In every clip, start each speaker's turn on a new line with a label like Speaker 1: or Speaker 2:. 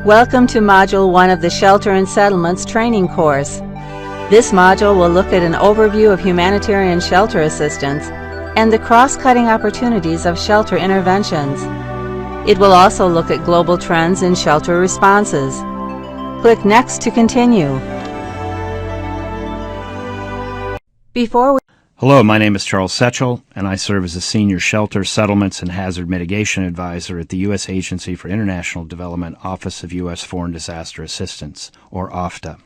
Speaker 1: Welcome to Module 1 of the Shelter and Settlements training course. This module will look at an overview of humanitarian shelter assistance and the cross-cutting opportunities of shelter interventions. It will also look at global trends in shelter responses. Click Next to continue.
Speaker 2: Hello, my name is Charles Setchell, and I serve as a Senior Shelter, Settlements, and Hazard Mitigation Advisor at the U.S. Agency for International Development Office of U.S. Foreign Disaster Assistance, or OFDA.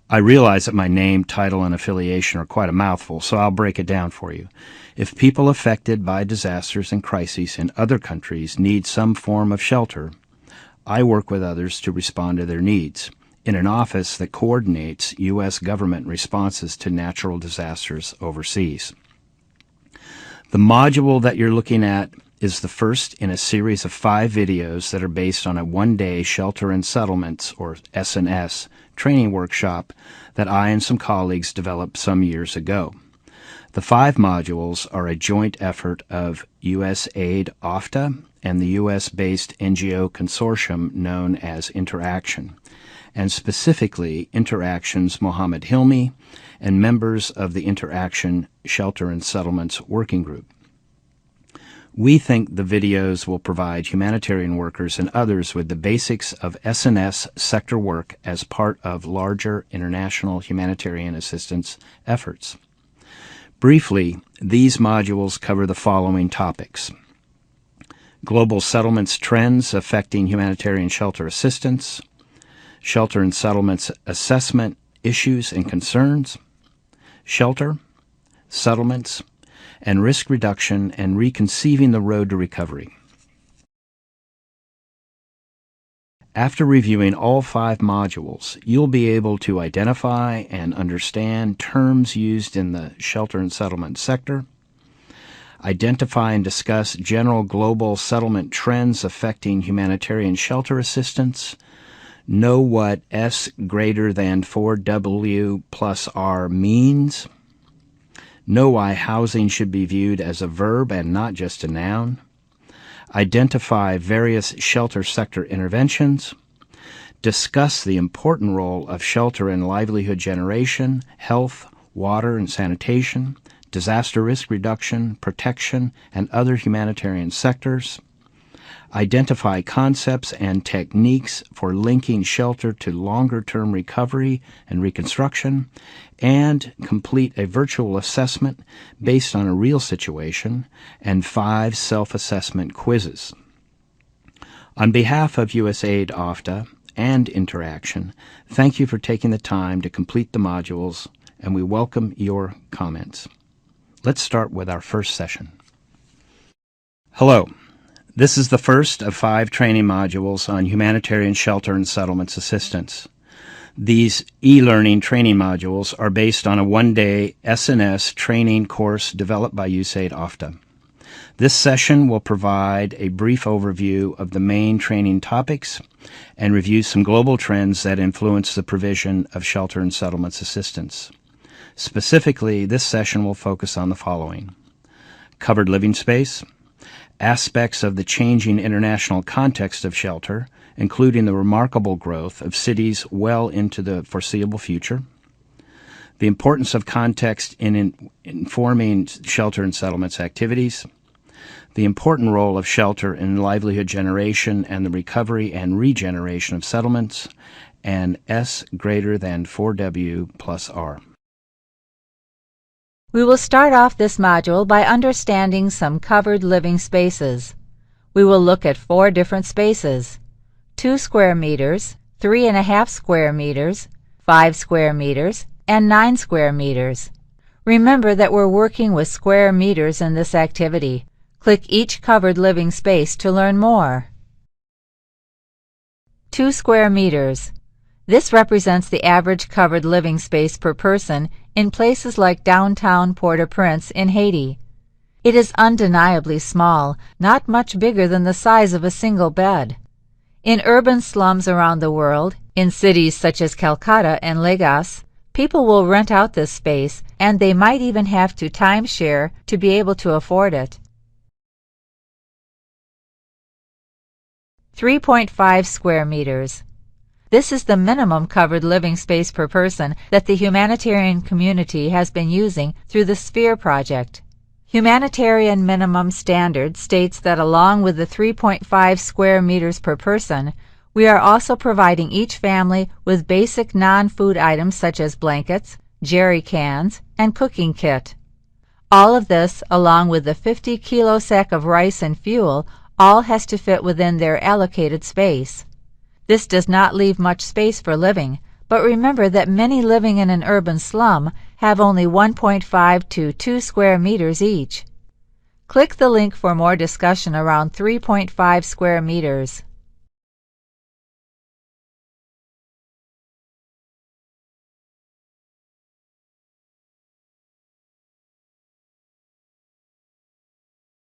Speaker 2: I realize that my name, title, and affiliation are quite a mouthful, so I'll break it down for you. If people affected by disasters and crises in other countries need some form of shelter, I work with others to respond to their needs in an office that coordinates U.S. government responses to natural disasters overseas. The module that you're looking at is the first in a series of 5 videos that are based on a one-day Shelter and Settlements, or S&S, training workshop that I and some colleagues developed some years ago. The 5 modules are a joint effort of USAID OFDA and the U.S.-based NGO consortium known as Interaction, and specifically Interaction's Mohammed Hilmi and members of the Interaction Shelter and Settlements Working Group. We think the videos will provide humanitarian workers and others with the basics of S&S sector work as part of larger international humanitarian assistance efforts. Briefly, these modules cover the following topics: global settlements trends affecting humanitarian shelter assistance, shelter and settlements assessment issues and concerns, shelter, settlements, and risk reduction and reconceiving the road to recovery. After reviewing all 5 modules, you'll be able to identify and understand terms used in the shelter and settlement sector, identify and discuss general global settlement trends affecting humanitarian shelter assistance, know what S greater than 4W plus R means, know why housing should be viewed as a verb and not just a noun, identify various shelter sector interventions, discuss the important role of shelter and livelihood generation, health, water and sanitation, disaster risk reduction, protection, and other humanitarian sectors, identify concepts and techniques for linking shelter to longer-term recovery and reconstruction, and complete a virtual assessment based on a real situation and 5 self-assessment quizzes. On behalf of USAID OFDA and Interaction, thank you for taking the time to complete the modules, and we welcome your comments. Let's start with our first session. Hello. This is the first of 5 training modules on humanitarian shelter and settlements assistance. These e-learning training modules are based on a one-day S&S training course developed by USAID OFDA. This session will provide a brief overview of the main training topics and review some global trends that influence the provision of shelter and settlements assistance. Specifically, this session will focus on the following: covered living space, aspects of the changing international context of shelter, including the remarkable growth of cities well into the foreseeable future, the importance of context in informing shelter and settlements activities, the important role of shelter in livelihood generation and the recovery and regeneration of settlements, and S greater than 4W plus R.
Speaker 1: We will start off this module by understanding some covered living spaces. We will look at 4 different spaces: 2 square meters, 3.5 square meters, 5 square meters, and 9 square meters. Remember that we're working with square meters in this activity. Click each covered living space to learn more. 2 square meters. This represents the average covered living space per person in places like downtown Port-au-Prince in Haiti. It is undeniably small, not much bigger than the size of a single bed. In urban slums around the world, in cities such as Calcutta and Lagos, people will rent out this space, and they might even have to timeshare to be able to afford it. 3.5 square meters. This is the minimum covered living space per person that the humanitarian community has been using through the Sphere project. Humanitarian Minimum Standard states that along with the 3.5 square meters per person, we are also providing each family with basic non-food items such as blankets, jerry cans, and cooking kit. All of this, along with the 50-kilo sack of rice and fuel, all has to fit within their allocated space. This does not leave much space for living, but remember that many living in an urban slum have only 1.5 to 2 square meters each. Click the link for more discussion around 3.5 square meters.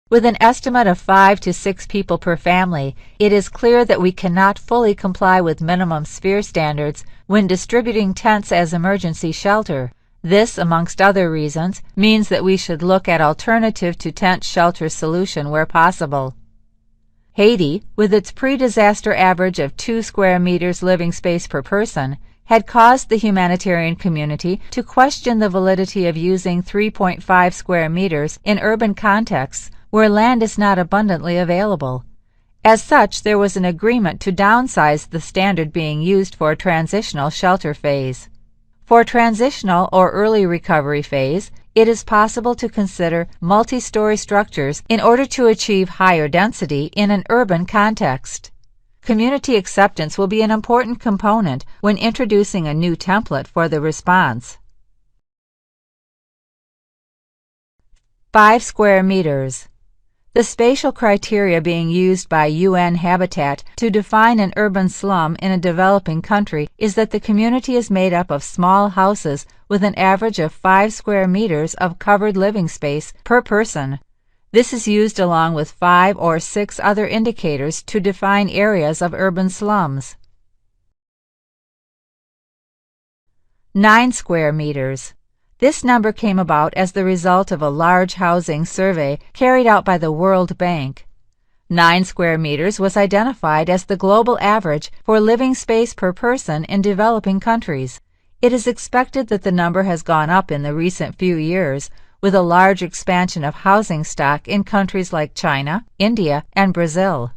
Speaker 1: With an estimate of 5 to 6 people per family, it is clear that we cannot fully comply with minimum Sphere standards when distributing tents as emergency shelter. This, amongst other reasons, means that we should look at alternative to tent shelter solution where possible. Haiti, with its pre-disaster average of 2 square meters living space per person, had caused the humanitarian community to question the validity of using 3.5 square meters in urban contexts where land is not abundantly available. As such, there was an agreement to downsize the standard being used for transitional shelter phase. For transitional or early recovery phase, it is possible to consider multi-story structures in order to achieve higher density in an urban context. Community acceptance will be an important component when introducing a new template for the response. 5 square meters. The spatial criteria being used by UN Habitat to define an urban slum in a developing country is that the community is made up of small houses with an average of 5 square meters of covered living space per person. This is used along with 5 or 6 other indicators to define areas of urban slums. 9 square meters. This number came about as the result of a large housing survey carried out by the World Bank. 9 square meters was identified as the global average for living space per person in developing countries. It is expected that the number has gone up in the recent few years, with a large expansion of housing stock in countries like China, India, and Brazil.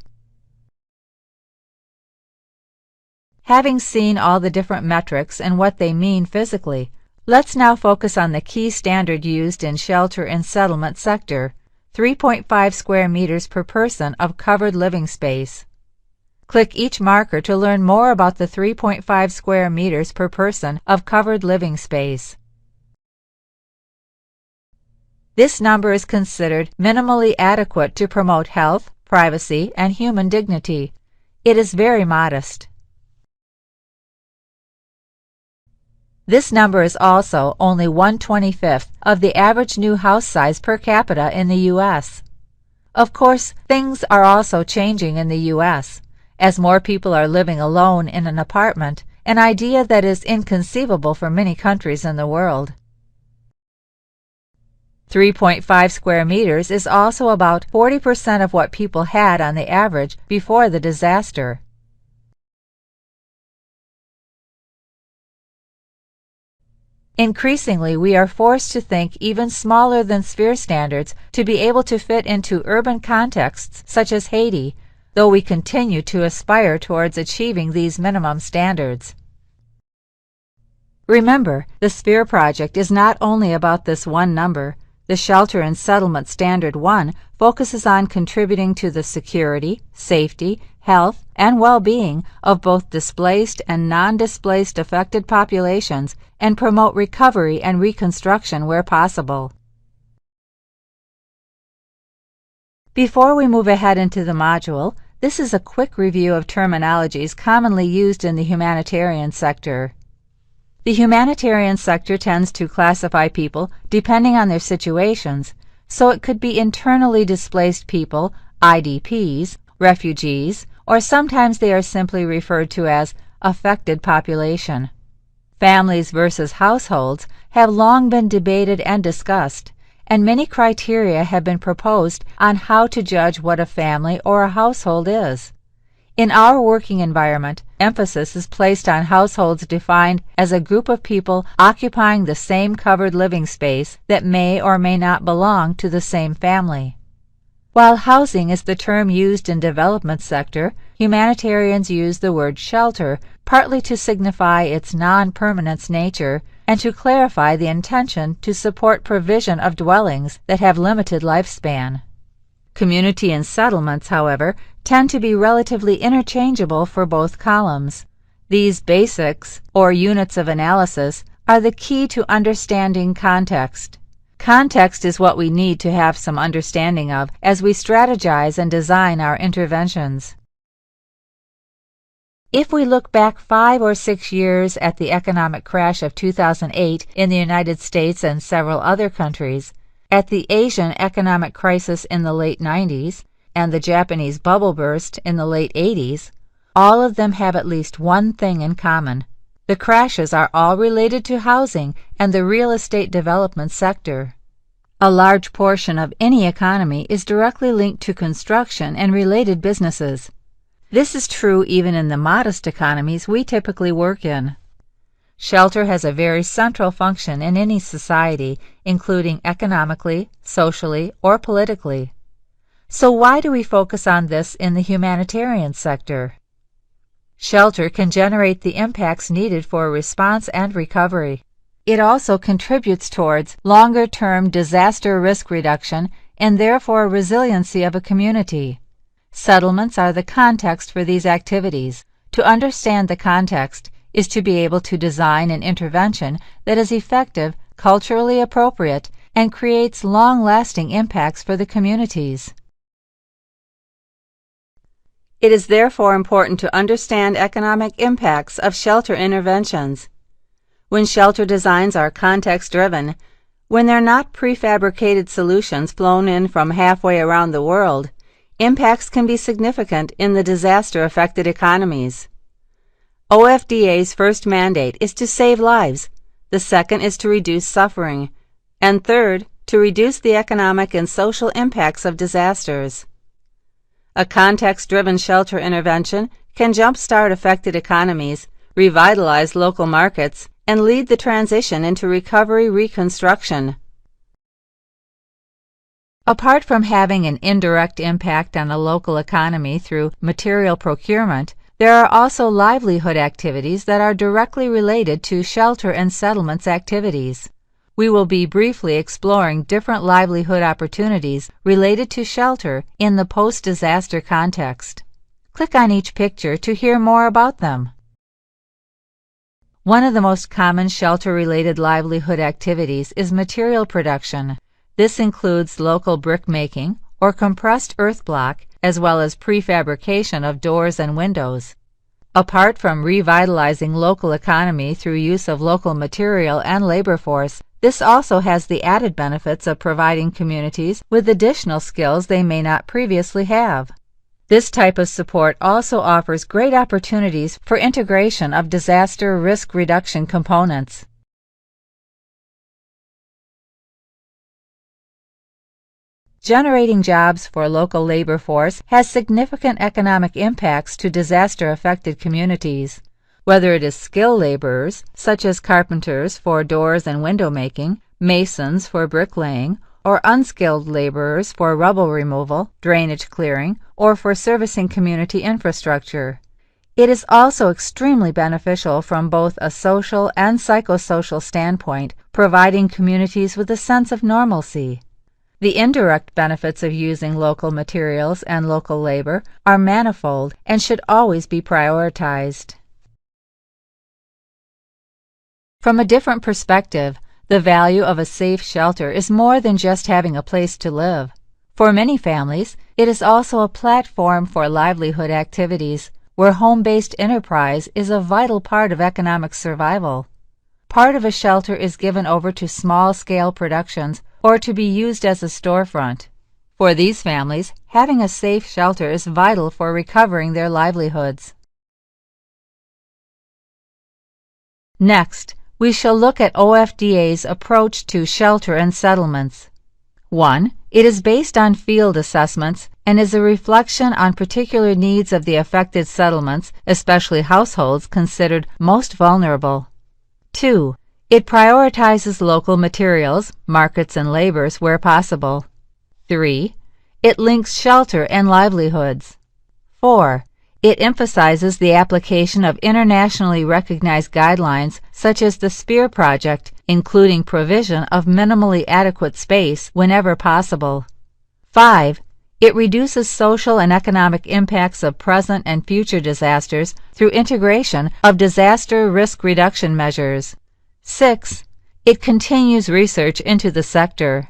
Speaker 1: Having seen all the different metrics and what they mean physically, let's now focus on the key standard used in shelter and settlement sector, 3.5 square meters per person of covered living space. Click each marker to learn more about the 3.5 square meters per person of covered living space. This number is considered minimally adequate to promote health, privacy, and human dignity. It is very modest. This number is also only 1/25th of the average new house size per capita in the U.S. Of course, things are also changing in the U.S. As more people are living alone in an apartment, an idea that is inconceivable for many countries in the world. 3.5 square meters is also about 40% of what people had on the average before the disaster. Increasingly, we are forced to think even smaller than Sphere standards to be able to fit into urban contexts such as Haiti, though we continue to aspire towards achieving these minimum standards. Remember, the Sphere project is not only about this one number. The Shelter and Settlement Standard 1 focuses on contributing to the security, safety, health, and well-being of both displaced and non-displaced affected populations and promote recovery and reconstruction where possible. Before we move ahead into the module, this is a quick review of terminologies commonly used in the humanitarian sector. The humanitarian sector tends to classify people depending on their situations, so it could be internally displaced people, IDPs, refugees, or sometimes they are simply referred to as affected population. Families versus households have long been debated and discussed, and many criteria have been proposed on how to judge what a family or a household is. In our working environment, emphasis is placed on households defined as a group of people occupying the same covered living space that may or may not belong to the same family. While housing is the term used in development sector, humanitarians use the word shelter partly to signify its non-permanence nature and to clarify the intention to support provision of dwellings that have limited lifespan. Community and settlements, however, tend to be relatively interchangeable for both columns. These basics, or units of analysis, are the key to understanding context. Context is what we need to have some understanding of as we strategize and design our interventions. If we look back 5 or 6 years at the economic crash of 2008 in the United States and several other countries, at the Asian economic crisis in the late 90s, and the Japanese bubble burst in the late 80s, all of them have at least one thing in common. The crashes are all related to housing and the real estate development sector. A large portion of any economy is directly linked to construction and related businesses. This is true even in the modest economies we typically work in. Shelter has a very central function in any society, including economically, socially, or politically. So why do we focus on this in the humanitarian sector? Shelter can generate the impacts needed for response and recovery. It also contributes towards longer-term disaster risk reduction and therefore resiliency of a community. Settlements are the context for these activities. To understand the context is to be able to design an intervention that is effective, culturally appropriate, and creates long-lasting impacts for the communities. It is therefore important to understand economic impacts of shelter interventions. When shelter designs are context-driven, when they're not prefabricated solutions flown in from halfway around the world, impacts can be significant in the disaster-affected economies. OFDA's first mandate is to save lives, the second is to reduce suffering, and third, to reduce the economic and social impacts of disasters. A context-driven shelter intervention can jumpstart affected economies, revitalize local markets, and lead the transition into recovery reconstruction. Apart from having an indirect impact on the local economy through material procurement, there are also livelihood activities that are directly related to shelter and settlements activities. We will be briefly exploring different livelihood opportunities related to shelter in the post-disaster context. Click on each picture to hear more about them. One of the most common shelter-related livelihood activities is material production. This includes local brick making or compressed earth block, as well as prefabrication of doors and windows. Apart from revitalizing local economy through use of local material and labor force, this also has the added benefits of providing communities with additional skills they may not previously have. This type of support also offers great opportunities for integration of disaster risk reduction components. Generating jobs for local labor force has significant economic impacts to disaster-affected communities. Whether it is skilled laborers, such as carpenters for doors and window making, masons for bricklaying, or unskilled laborers for rubble removal, drainage clearing, or for servicing community infrastructure. It is also extremely beneficial from both a social and psychosocial standpoint, providing communities with a sense of normalcy. The indirect benefits of using local materials and local labor are manifold and should always be prioritized. From a different perspective, the value of a safe shelter is more than just having a place to live. For many families, it is also a platform for livelihood activities, where home-based enterprise is a vital part of economic survival. Part of a shelter is given over to small-scale productions or to be used as a storefront. For these families, having a safe shelter is vital for recovering their livelihoods. Next, we shall look at OFDA's approach to shelter and settlements. 1. It is based on field assessments and is a reflection on particular needs of the affected settlements, especially households considered most vulnerable. 2. It prioritizes local materials, markets, and labors where possible. 3. It links shelter and livelihoods. 4. It emphasizes the application of internationally recognized guidelines such as the SPEAR project, including provision of minimally adequate space whenever possible. 5. It reduces social and economic impacts of present and future disasters through integration of disaster risk reduction measures. 6. It continues research into the sector.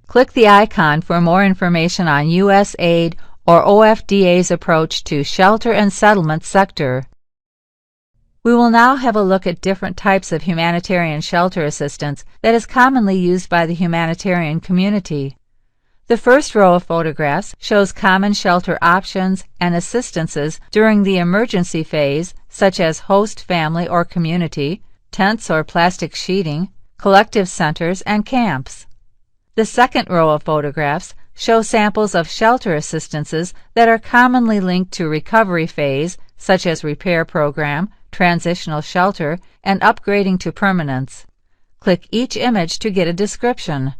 Speaker 1: Click the icon for more information on USAID or OFDA's approach to shelter and settlement sector. We will now have a look at different types of humanitarian shelter assistance that is commonly used by the humanitarian community. The first row of photographs shows common shelter options and assistances during the emergency phase, such as host family or community, tents or plastic sheeting, collective centers, and camps. The second row of photographs show samples of shelter assistances that are commonly linked to recovery phase, such as repair program, transitional shelter, and upgrading to permanence. Click each image to get a description.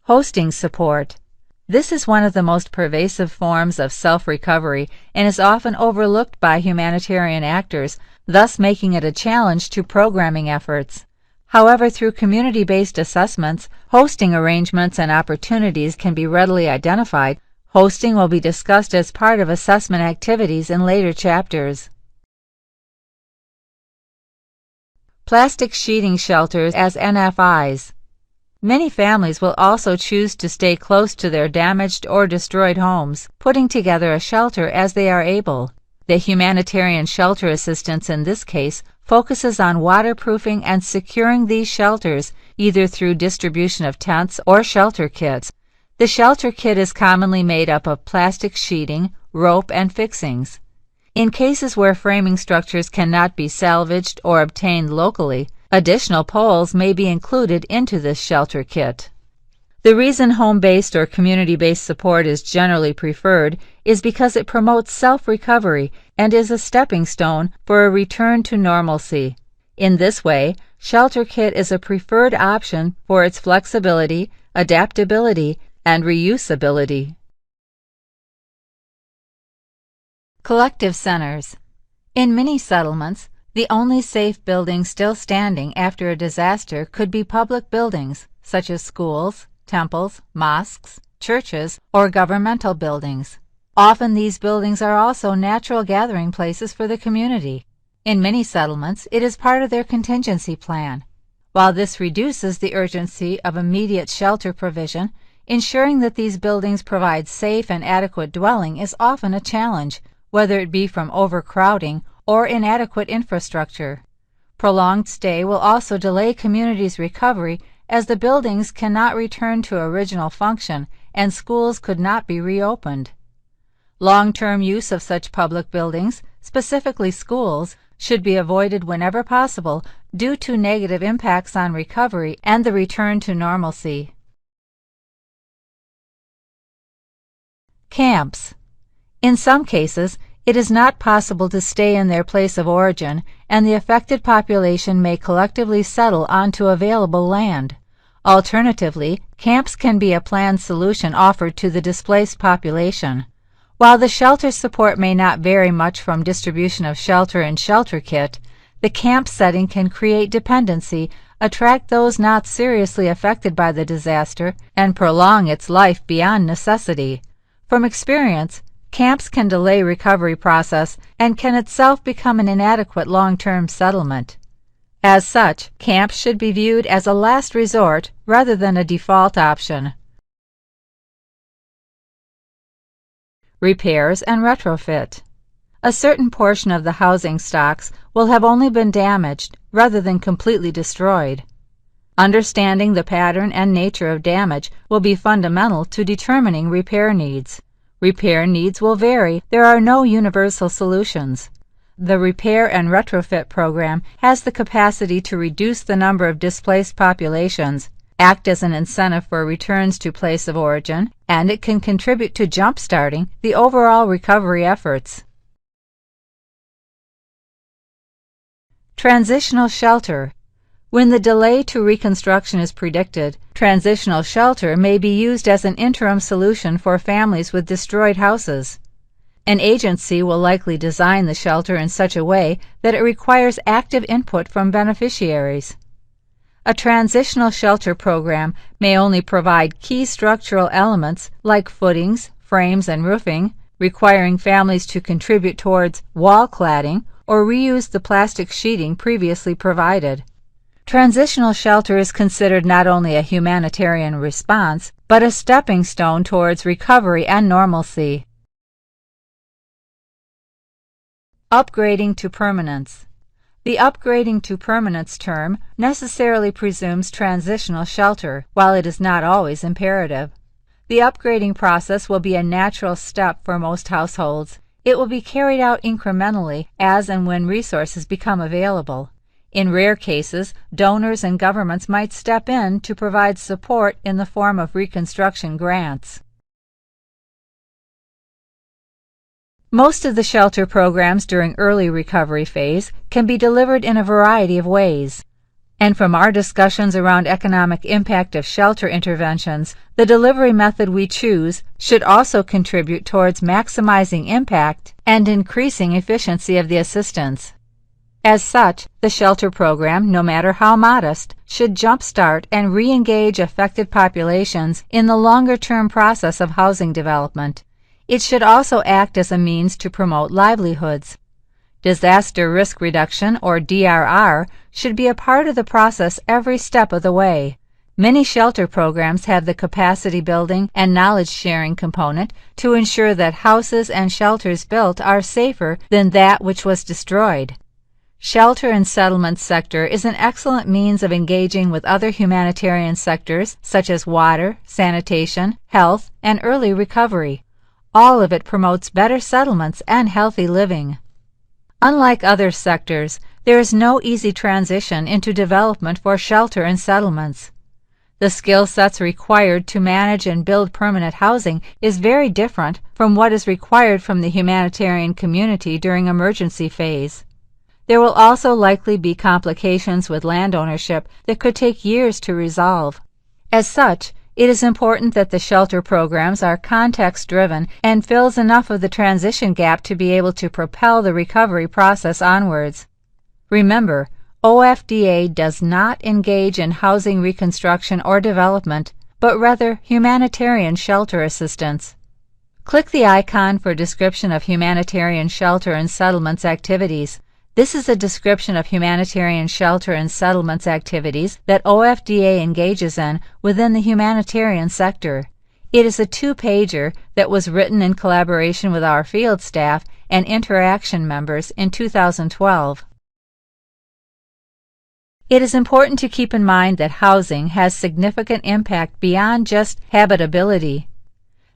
Speaker 1: Hosting support. This is one of the most pervasive forms of self-recovery and is often overlooked by humanitarian actors, thus making it a challenge to programming efforts. However, through community-based assessments, hosting arrangements and opportunities can be readily identified. Hosting will be discussed as part of assessment activities in later chapters. Plastic sheeting shelters as NFIs. Many families will also choose to stay close to their damaged or destroyed homes, putting together a shelter as they are able. The humanitarian shelter assistance in this case focuses on waterproofing and securing these shelters, either through distribution of tents or shelter kits. The shelter kit is commonly made up of plastic sheeting, rope, and fixings. In cases where framing structures cannot be salvaged or obtained locally, additional poles may be included into this shelter kit. The reason home-based or community-based support is generally preferred is because it promotes self-recovery and is a stepping stone for a return to normalcy. In this way, shelter kit is a preferred option for its flexibility, adaptability, and reusability. Collective centers. In many settlements, the only safe building still standing after a disaster could be public buildings, such as schools, temples, mosques, churches, or governmental buildings. Often these buildings are also natural gathering places for the community. In many settlements, it is part of their contingency plan. While this reduces the urgency of immediate shelter provision, ensuring that these buildings provide safe and adequate dwelling is often a challenge, whether it be from overcrowding or inadequate infrastructure. Prolonged stay will also delay communities' recovery, as the buildings cannot return to original function and schools could not be reopened. Long-term use of such public buildings, specifically schools, should be avoided whenever possible due to negative impacts on recovery and the return to normalcy. Camps. In some cases, it is not possible to stay in their place of origin, and the affected population may collectively settle onto available land. Alternatively, camps can be a planned solution offered to the displaced population. While the shelter support may not vary much from distribution of shelter and shelter kit, the camp setting can create dependency, attract those not seriously affected by the disaster, and prolong its life beyond necessity. From experience, camps can delay recovery process and can itself become an inadequate long-term settlement. As such, camps should be viewed as a last resort rather than a default option. Repairs and retrofit. A certain portion of the housing stocks will have only been damaged rather than completely destroyed. Understanding the pattern and nature of damage will be fundamental to determining repair needs. Repair needs will vary. There are no universal solutions. The Repair and Retrofit program has the capacity to reduce the number of displaced populations act as an incentive for returns to place of origin, and it can contribute to jump-starting the overall recovery efforts. Transitional shelter. When the delay to reconstruction is predicted, transitional shelter may be used as an interim solution for families with destroyed houses. An agency will likely design the shelter in such a way that it requires active input from beneficiaries. A transitional shelter program may only provide key structural elements like footings, frames, and roofing, requiring families to contribute towards wall cladding or reuse the plastic sheeting previously provided. Transitional shelter is considered not only a humanitarian response, but a stepping stone towards recovery and normalcy. Upgrading to permanence. The upgrading to permanence term necessarily presumes transitional shelter, while it is not always imperative. The upgrading process will be a natural step for most households. It will be carried out incrementally as and when resources become available. In rare cases, donors and governments might step in to provide support in the form of reconstruction grants. Most of the shelter programs during early recovery phase can be delivered in a variety of ways. And from our discussions around economic impact of shelter interventions, the delivery method we choose should also contribute towards maximizing impact and increasing efficiency of the assistance. As such, the shelter program, no matter how modest, should jumpstart and re-engage affected populations in the longer-term process of housing development. It should also act as a means to promote livelihoods. Disaster risk reduction, or DRR, should be a part of the process every step of the way. Many shelter programs have the capacity building and knowledge sharing component to ensure that houses and shelters built are safer than that which was destroyed. Shelter and settlement sector is an excellent means of engaging with other humanitarian sectors such as water, sanitation, health, and early recovery. All of it promotes better settlements and healthy living. Unlike other sectors, there is no easy transition into development for shelter and settlements. The skill sets required to manage and build permanent housing is very different from what is required from the humanitarian community during emergency phase. There will also likely be complications with land ownership that could take years to resolve. As such, it is important that the shelter programs are context-driven and fills enough of the transition gap to be able to propel the recovery process onwards. Remember, OFDA does not engage in housing reconstruction or development, but rather humanitarian shelter assistance. Click the icon for description of humanitarian shelter and settlements activities. This is a description of humanitarian shelter and settlements activities that OFDA engages in within the humanitarian sector. It is a two-pager that was written in collaboration with our field staff and interaction members in 2012. It is important to keep in mind that housing has significant impact beyond just habitability.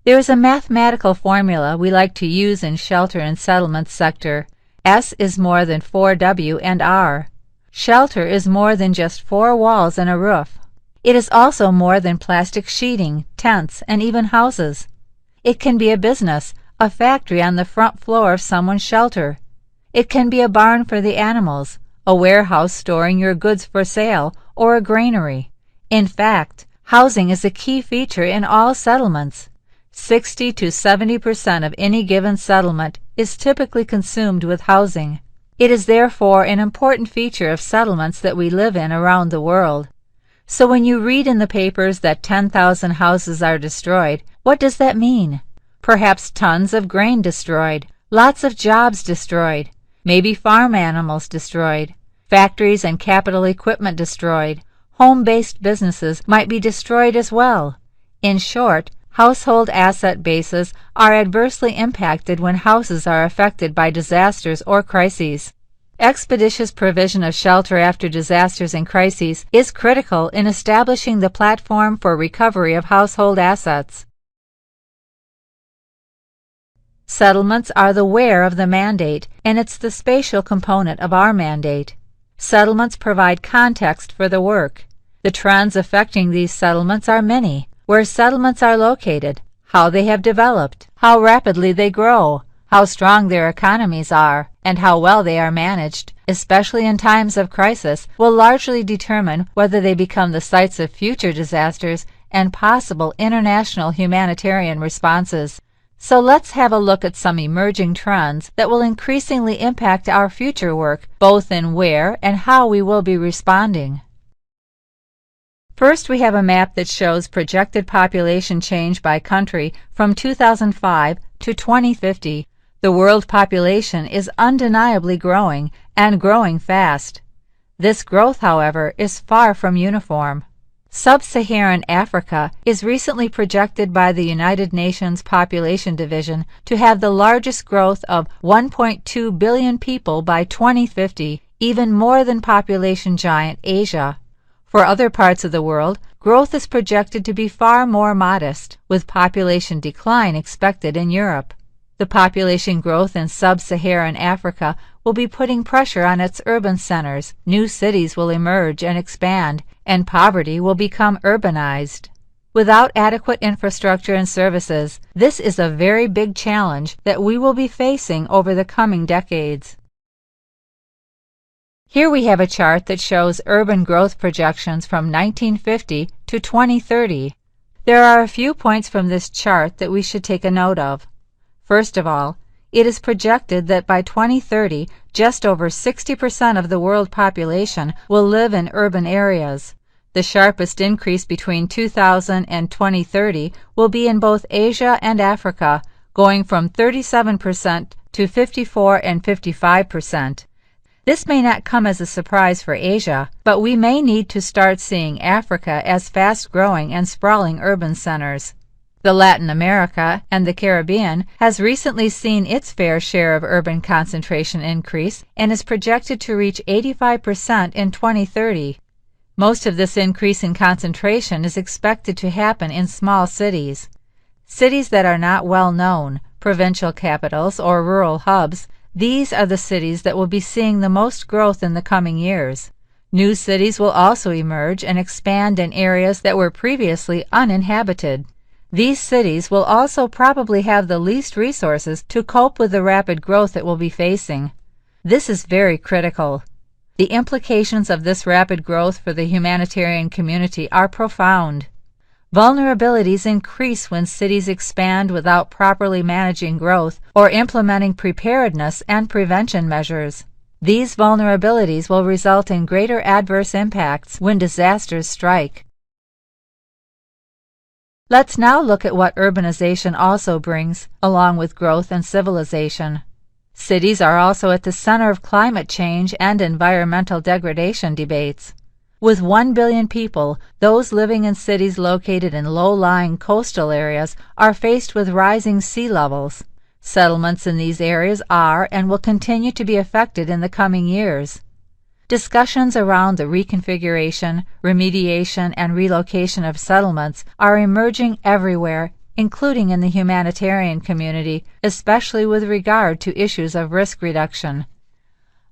Speaker 1: There is a mathematical formula we like to use in shelter and settlements sector. S is more than 4W and R. Shelter is more than just 4 walls and a roof. It is also more than plastic sheeting, tents, and even houses. It can be a business, a factory on the front floor of someone's shelter. It can be a barn for the animals, a warehouse storing your goods for sale, or a granary. In fact, housing is a key feature in all settlements. 60 to 70% of any given settlement is typically consumed with housing. It is therefore an important feature of settlements that we live in around the world. So when you read in the papers that 10,000 houses are destroyed, what does that mean? Perhaps tons of grain destroyed, lots of jobs destroyed, maybe farm animals destroyed, factories and capital equipment destroyed, home-based businesses might be destroyed as well. In short, household asset bases are adversely impacted when houses are affected by disasters or crises. Expeditious provision of shelter after disasters and crises is critical in establishing the platform for recovery of household assets. Settlements are the where of the mandate, and it's the spatial component of our mandate. Settlements provide context for the work. The trends affecting these settlements are many: where settlements are located, how they have developed, how rapidly they grow, how strong their economies are, and how well they are managed, especially in times of crisis, will largely determine whether they become the sites of future disasters and possible international humanitarian responses. So let's have a look at some emerging trends that will increasingly impact our future work, both in where and how we will be responding. First, we have a map that shows projected population change by country from 2005 to 2050. The world population is undeniably growing, and growing fast. This growth, however, is far from uniform. Sub-Saharan Africa is recently projected by the United Nations Population Division to have the largest growth of 1.2 billion people by 2050, even more than population giant Asia. For other parts of the world, growth is projected to be far more modest, with population decline expected in Europe. The population growth in sub-Saharan Africa will be putting pressure on its urban centers, new cities will emerge and expand, and poverty will become urbanized. Without adequate infrastructure and services, this is a very big challenge that we will be facing over the coming decades. Here we have a chart that shows urban growth projections from 1950 to 2030. There are a few points from this chart that we should take a note of. First of all, it is projected that by 2030, just over 60% of the world population will live in urban areas. The sharpest increase between 2000 and 2030 will be in both Asia and Africa, going from 37% to 54% and 55%. This may not come as a surprise for Asia, but we may need to start seeing Africa as fast-growing and sprawling urban centers. The Latin America and the Caribbean has recently seen its fair share of urban concentration increase and is projected to reach 85% in 2030. Most of this increase in concentration is expected to happen in small cities. Cities that are not well known, provincial capitals or rural hubs, these are the cities that will be seeing the most growth in the coming years. New cities will also emerge and expand in areas that were previously uninhabited. These cities will also probably have the least resources to cope with the rapid growth it will be facing. This is very critical. The implications of this rapid growth for the humanitarian community are profound. Vulnerabilities increase when cities expand without properly managing growth or implementing preparedness and prevention measures. These vulnerabilities will result in greater adverse impacts when disasters strike. Let's now look at what urbanization also brings, along with growth and civilization. Cities are also at the center of climate change and environmental degradation debates. With 1 billion people, those living in cities located in low-lying coastal areas are faced with rising sea levels. Settlements in these areas are and will continue to be affected in the coming years. Discussions around the reconfiguration, remediation, and relocation of settlements are emerging everywhere, including in the humanitarian community, especially with regard to issues of risk reduction.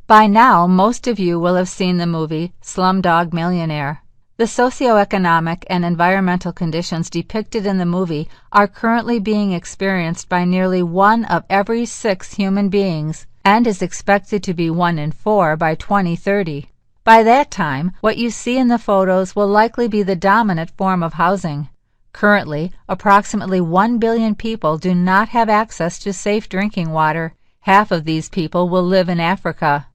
Speaker 1: By now, most of you will have seen the movie Slumdog Millionaire. The socioeconomic and environmental conditions depicted in the movie are currently being experienced by nearly 1 of every 6 human beings, and is expected to be 1 in 4 by 2030. By that time, what you see in the photos will likely be the dominant form of housing. Currently, approximately 1 billion people do not have access to safe drinking water. Half of these people will live in Africa.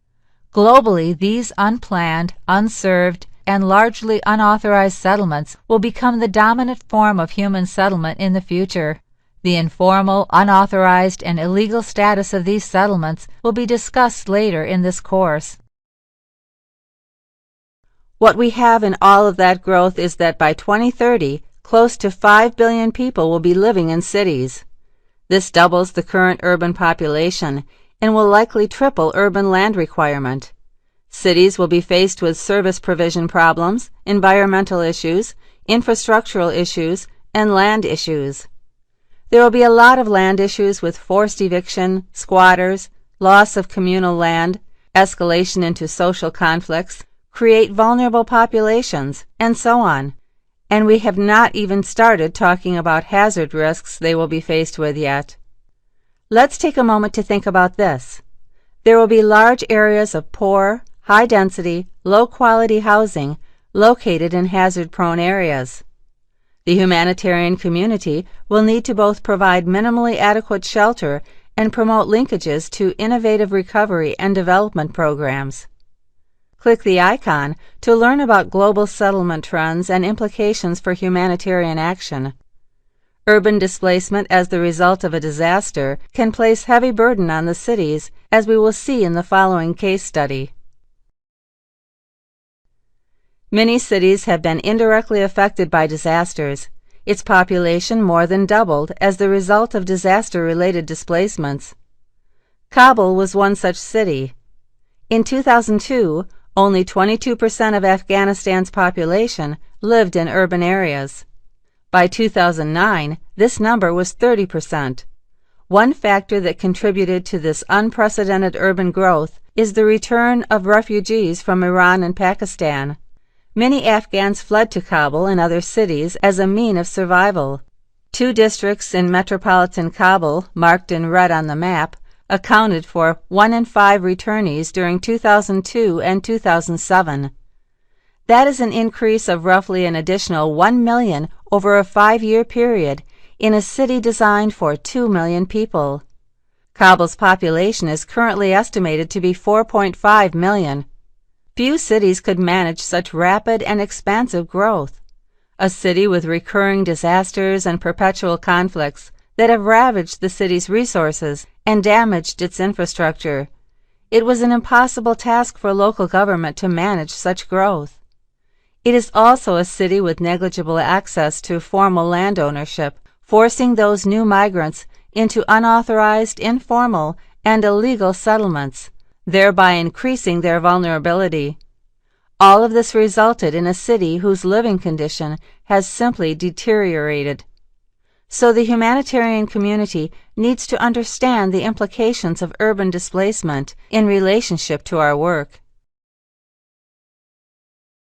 Speaker 1: Globally, these unplanned, unserved, and largely unauthorized settlements will become the dominant form of human settlement in the future. The informal, unauthorized, and illegal status of these settlements will be discussed later in this course. What we have in all of that growth is that by 2030, close to 5 billion people will be living in cities. This doubles the current urban population and will likely triple urban land requirement. Cities will be faced with service provision problems, environmental issues, infrastructural issues, and land issues. There will be a lot of land issues with forced eviction, squatters, loss of communal land, escalation into social conflicts, create vulnerable populations, and so on. And we have not even started talking about hazard risks they will be faced with yet. Let's take a moment to think about this. There will be large areas of poor, high-density, low-quality housing located in hazard-prone areas. The humanitarian community will need to both provide minimally adequate shelter and promote linkages to innovative recovery and development programs. Click the icon to learn about global settlement trends and implications for humanitarian action. Urban displacement as the result of a disaster can place heavy burden on the cities, as we will see in the following case study. Many cities have been indirectly affected by disasters. Its population more than doubled as the result of disaster-related displacements. Kabul was one such city. In 2002, only 22% of Afghanistan's population lived in urban areas. By 2009, this number was 30%. One factor that contributed to this unprecedented urban growth is the return of refugees from Iran and Pakistan. Many Afghans fled to Kabul and other cities as a means of survival. 2 districts in metropolitan Kabul, marked in red on the map, accounted for 1 in 5 returnees during 2002 and 2007. That is an increase of roughly an additional 1 million over a 5-year period in a city designed for 2 million people. Kabul's population is currently estimated to be 4.5 million. Few cities could manage such rapid and expansive growth. A city with recurring disasters and perpetual conflicts that have ravaged the city's resources and damaged its infrastructure. It was an impossible task for local government to manage such growth. It is also a city with negligible access to formal land ownership, forcing those new migrants into unauthorized, informal, and illegal settlements, thereby increasing their vulnerability. All of this resulted in a city whose living condition has simply deteriorated. So the humanitarian community needs to understand the implications of urban displacement in relationship to our work.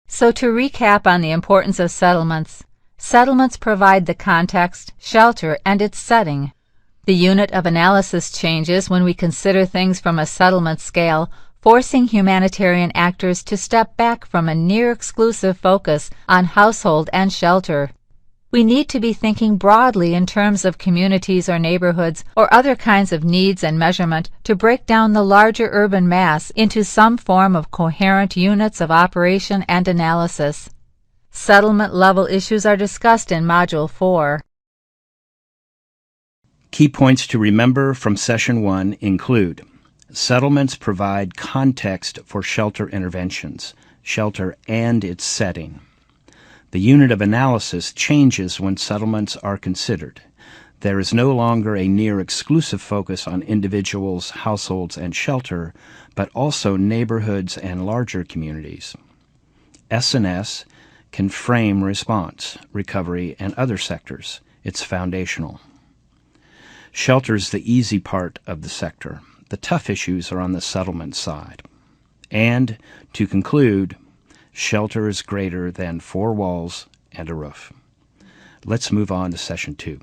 Speaker 1: So to recap on the importance of settlements, settlements provide the context, shelter, and its setting. The unit of analysis changes when we consider things from a settlement scale, forcing humanitarian actors to step back from a near-exclusive focus on household and shelter. We need to be thinking broadly in terms of communities or neighborhoods or other kinds of needs and measurement to break down the larger urban mass into some form of coherent units of operation and analysis. Settlement-level issues are discussed in Module 4.
Speaker 2: Key points to remember from Session 1 include: settlements provide context for shelter interventions, shelter and its setting. The unit of analysis changes when settlements are considered. There is no longer a near-exclusive focus on individuals, households, and shelter, but also neighborhoods and larger communities. S&S can frame response, recovery, and other sectors. It's foundational. Shelter's the easy part of the sector. The tough issues are on the settlement side. And, to conclude, shelter is greater than 4 walls and a roof. Let's move on to Session 2.